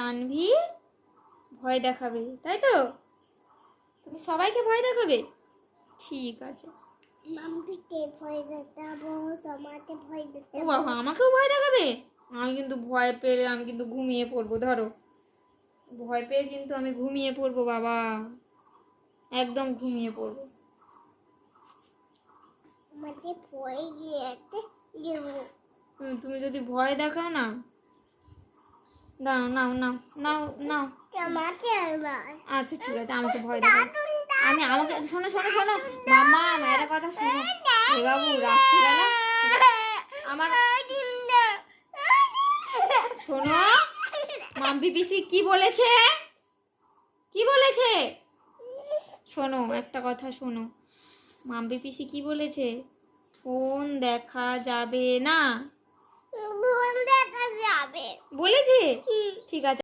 তানভি ভয় দেখাবে, তাই তো? তুমি সবাইকে ভয় দেখাবে? ঠিক আছে। মাম্পিকে ভয় দেখাবো, তোমাকে ভয় ও দেখাবো। বাবা, আমাকেও ভয় দেখাবে? আমি কিন্তু ভয় পেলে আমি কিন্তু ঘুমিয়ে পড়বো। ধরো, ভয় পেয়ে কিন্তু আমি ঘুমিয়ে পড়বো বাবা, একদম ঘুমিয়ে পড়বো। আমাকে ভয় দিয়েছে দেবো। তুমি যদি ভয় দেখাও না, দাও, নাও নাও নাও নাও। তোমাকে আবার আচ্ছা ঠিক আছে, আমাকে ভয় দেখাও। আমি আমাকে শোনো শোনো শোনো মামা, একটা কথা শোনো। এ বাবু রাত্রিবেলা আমার শোনো, মাম্পি পিসি কি বলেছে, কি বলেছে? শোনো একটা কথা শোনো, মাম্পি পিসি কি বলেছে? ফোন দেখা যাবে না দেখা যাবে বলেছে। ঠিক আছে।